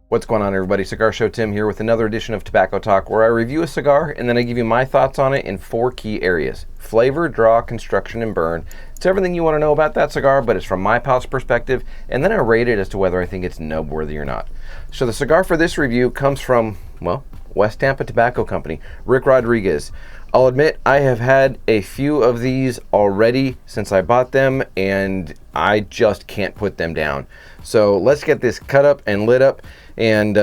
What's going on, everybody? Cigar Show Tim here with another edition of Tobacco Talk, where I review a cigar and then I give you my thoughts on it in 4 key areas: flavor, draw, construction, and burn. It's everything you want to know about that cigar, but it's from my palate perspective, and then I rate it as to whether I think it's nub-worthy or not. So the cigar for this review comes from, well, West Tampa Tobacco Company, Rick Rodriguez. I'll admit I have had a few of these already since I bought them, and I just can't put them down. So let's get this cut up and lit up and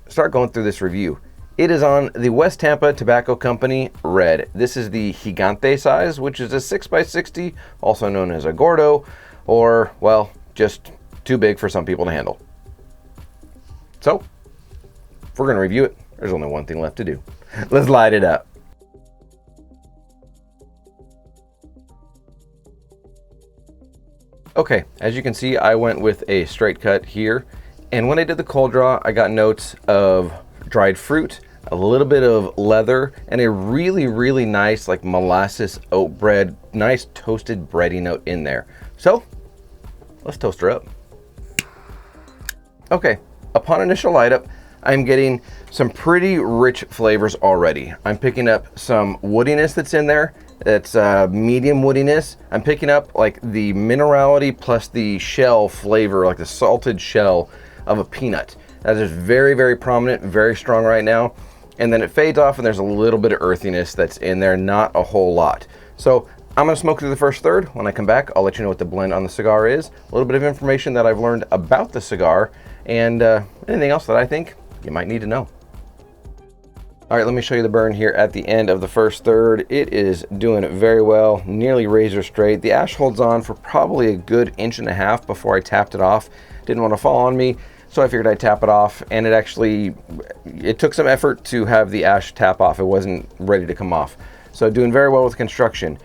start going through this review. It is on the West Tampa Tobacco Company Red. This is the Gigante size, which is a 6x60, also known as a Gordo, or, well, just too big for some people to handle. So, if we're going to review it, there's only one thing left to do. Let's light it up. Okay, as you can see, I went with a straight cut here. And when I did the cold draw, I got notes of dried fruit, a little bit of leather, and a really, really nice, like molasses oat bread, nice toasted bready note in there. So, let's toast her up. Okay, upon initial light up, I'm getting some pretty rich flavors already. I'm picking up some woodiness that's in there. It's medium woodiness. I'm picking up like the minerality plus the shell flavor, like the salted shell of a peanut. That is very, very prominent, very strong right now. And then it fades off and there's a little bit of earthiness that's in there, not a whole lot. So I'm gonna smoke through the first third. When I come back, I'll let you know what the blend on the cigar is, a little bit of information that I've learned about the cigar, and anything else that I think you might need to know. All right, let me show you the burn here at the end of the first third. It is doing very well, nearly razor straight. The ash holds on for probably a good 1.5 inches before I tapped it off. Didn't want to fall on me, so I figured I'd tap it off, and it took some effort to have the ash tap off. It wasn't ready to come off. So doing very well with construction.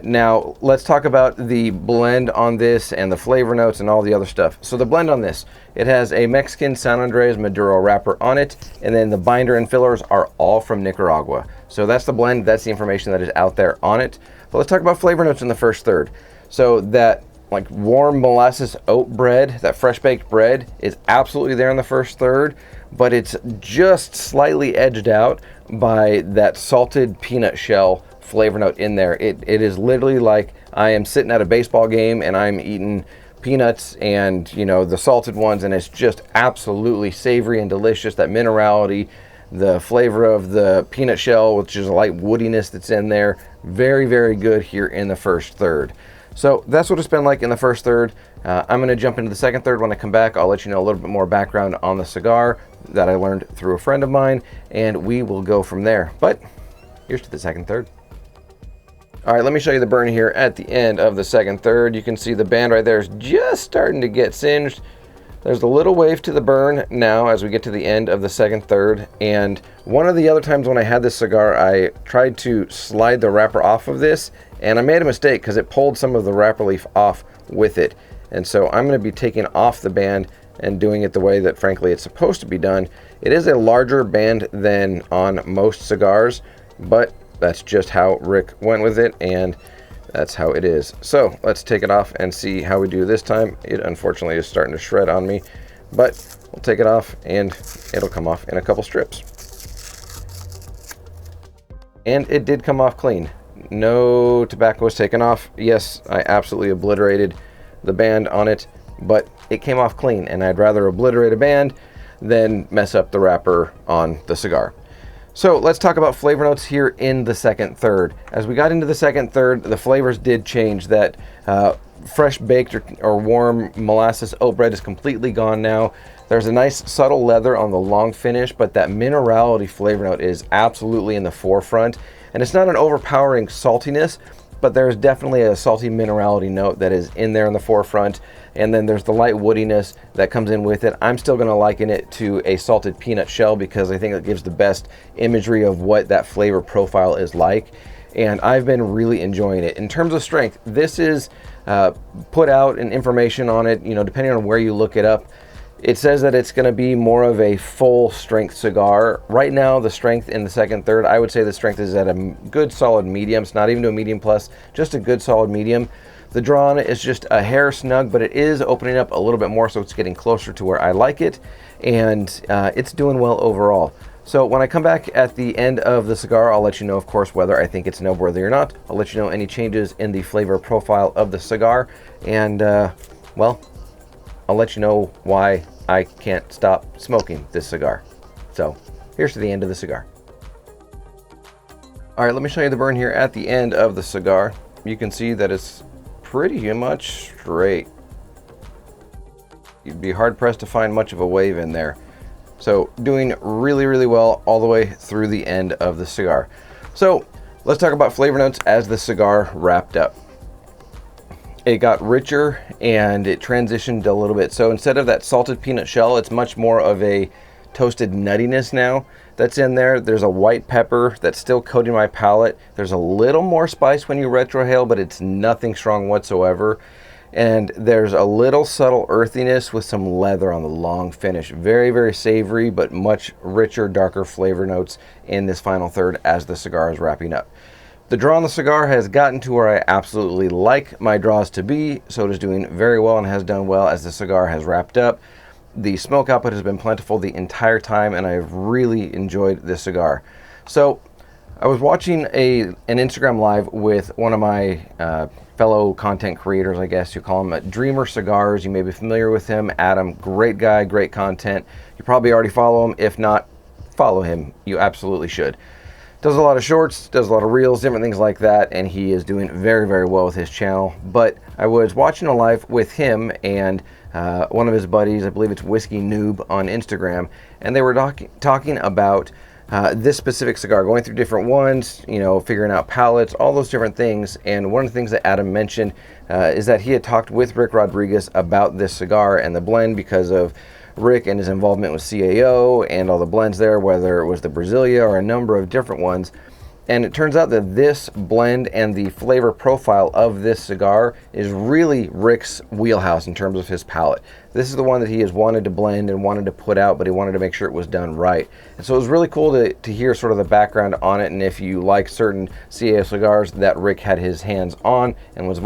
Now, let's talk about the blend on this and the flavor notes and all the other stuff. So the blend on this, it has a Mexican San Andres Maduro wrapper on it, and then the binder and fillers are all from Nicaragua. So that's the blend, that's the information that is out there on it. But let's talk about flavor notes in the first third. So that like warm molasses oat bread, that fresh baked bread is absolutely there in the first third, but it's just slightly edged out by that salted peanut shell flavor note in there. It is literally like I am sitting at a baseball game and I'm eating peanuts and, you know, the salted ones, and it's just absolutely savory and delicious. That minerality, the flavor of the peanut shell, which is a light woodiness that's in there. Very, very good here in the first third. So that's what it's been like in the first third. I'm going to jump into the second third. When I come back, I'll let you know a little bit more background on the cigar that I learned through a friend of mine, and we will go from there. But here's to the second third. All right, let me show you the burn here at the end of the second third. You can see the band right there is just starting to get singed. There's a little wave to the burn now as we get to the end of the second third. And one of the other times when I had this cigar, I tried to slide the wrapper off of this, and I made a mistake because it pulled some of the wrapper leaf off with it. And so I'm going to be taking off the band and doing it the way that, frankly, it's supposed to be done. It is a larger band than on most cigars, but that's just how Rick went with it, and that's how it is. So let's take it off and see how we do this time. It unfortunately is starting to shred on me, but we'll take it off and it'll come off in a couple strips. And it did come off clean. No tobacco was taken off. Yes, I absolutely obliterated the band on it, but it came off clean, and I'd rather obliterate a band than mess up the wrapper on the cigar. So let's talk about flavor notes here in the second third. As we got into the second third, the flavors did change. That fresh baked or warm molasses oat bread is completely gone now. There's a nice subtle leather on the long finish, but that minerality flavor note is absolutely in the forefront. And it's not an overpowering saltiness, but there's definitely a salty minerality note that is in there in the forefront. And then there's the light woodiness that comes in with it. I'm still going to liken it to a salted peanut shell because I think it gives the best imagery of what that flavor profile is like. And I've been really enjoying it. In terms of strength, this is put out and information on it, you know, depending on where you look it up. It says that it's going to be more of a full strength cigar. Right now, the strength in the second third, I would say the strength is at a good solid medium. It's not even to a medium plus, just a good solid medium. The draw on it is just a hair snug, but it is opening up a little bit more, so it's getting closer to where I like it. and it's doing well overall. So when I come back at the end of the cigar, I'll let you know, of course, whether I think it's noteworthy or not. I'll let you know any changes in the flavor profile of the cigar, and well, I'll let you know why I can't stop smoking this cigar. So here's to the end of the cigar. All right, let me show you the burn here at the end of the cigar. You can see that it's pretty much straight. You'd be hard pressed to find much of a wave in there. So doing really, really well all the way through the end of the cigar. So let's talk about flavor notes as the cigar wrapped up. It got richer and it transitioned a little bit. So instead of that salted peanut shell, it's much more of a toasted nuttiness now that's in there. There's a white pepper that's still coating my palate. There's a little more spice when you retrohale, but it's nothing strong whatsoever. And there's a little subtle earthiness with some leather on the long finish. Very, very savory, but much richer, darker flavor notes in this final third as the cigar is wrapping up. The draw on the cigar has gotten to where I absolutely like my draws to be, so it is doing very well and has done well as the cigar has wrapped up. The smoke output has been plentiful the entire time, and I've really enjoyed this cigar. So I was watching an Instagram live with one of my fellow content creators, I guess you call him, Dreamer Cigars. You may be familiar with him. Adam, great guy, great content. You probably already follow him. If not, follow him. You absolutely should. Does a lot of shorts, does a lot of reels, different things like that, and he is doing very, very well with his channel. But I was watching a live with him and one of his buddies, I believe it's Whiskey Noob on Instagram, and they were talking about this specific cigar, going through different ones, you know, figuring out palettes, all those different things. And one of the things that Adam mentioned is that he had talked with Rick Rodriguez about this cigar and the blend because of Rick and his involvement with CAO and all the blends there, whether it was the Brasilia or a number of different ones. And it turns out that this blend and the flavor profile of this cigar is really Rick's wheelhouse in terms of his palate. This is the one that he has wanted to blend and wanted to put out, but he wanted to make sure it was done right. And so it was really cool to hear sort of the background on it, and if you like certain CAO cigars that Rick had his hands on and was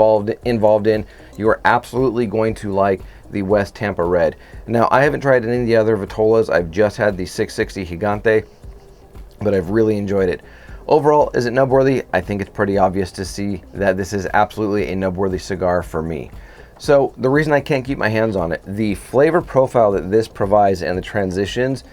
involved in, you are absolutely going to like the West Tampa Red. Now, I haven't tried any of the other Vitolas. I've just had the 660 Gigante, but I've really enjoyed it. Overall, is it nub-worthy? I think it's pretty obvious to see that this is absolutely a nub-worthy cigar for me. So the reason I can't keep my hands on it, the flavor profile that this provides and the transitions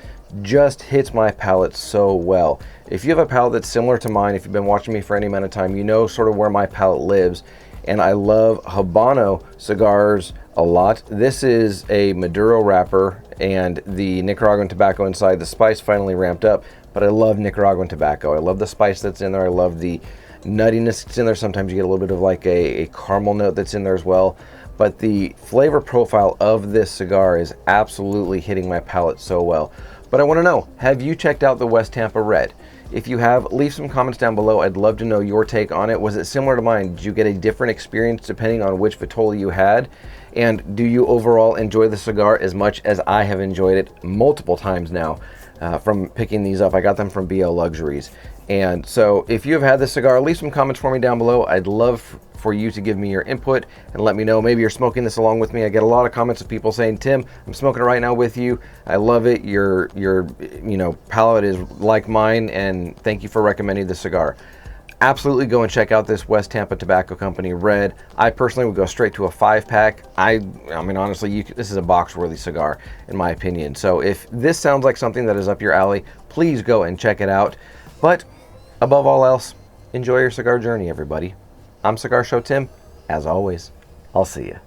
just hits my palate so well. If you have a palate that's similar to mine, if you've been watching me for any amount of time, you know sort of where my palate lives. And I love Habano cigars a lot. This is a Maduro wrapper and the Nicaraguan tobacco inside. The spice finally ramped up, but I love Nicaraguan tobacco. I love the spice that's in there. I love the nuttiness that's in there. Sometimes you get a little bit of like a caramel note that's in there as well. But the flavor profile of this cigar is absolutely hitting my palate so well. But I want to know, have you checked out the West Tampa Red? If you have, leave some comments down below. I'd love to know your take on it. Was it similar to mine? Did you get a different experience depending on which Vitola you had? And do you overall enjoy the cigar as much as I have enjoyed it multiple times now from picking these up? I got them from BL Luxuries. And so if you have had this cigar, leave some comments for me down below. I'd love for you to give me your input and let me know. Maybe you're smoking this along with me. I get a lot of comments of people saying, Tim, I'm smoking it right now with you. I love it. Your palate is like mine, and thank you for recommending the cigar. Absolutely go and check out this West Tampa Tobacco Company Red. I personally would go straight to a 5-pack. I mean, honestly, this is a box-worthy cigar, in my opinion. So if this sounds like something that is up your alley, please go and check it out. But above all else, enjoy your cigar journey, everybody. I'm Cigar Show Tim. As always, I'll see you.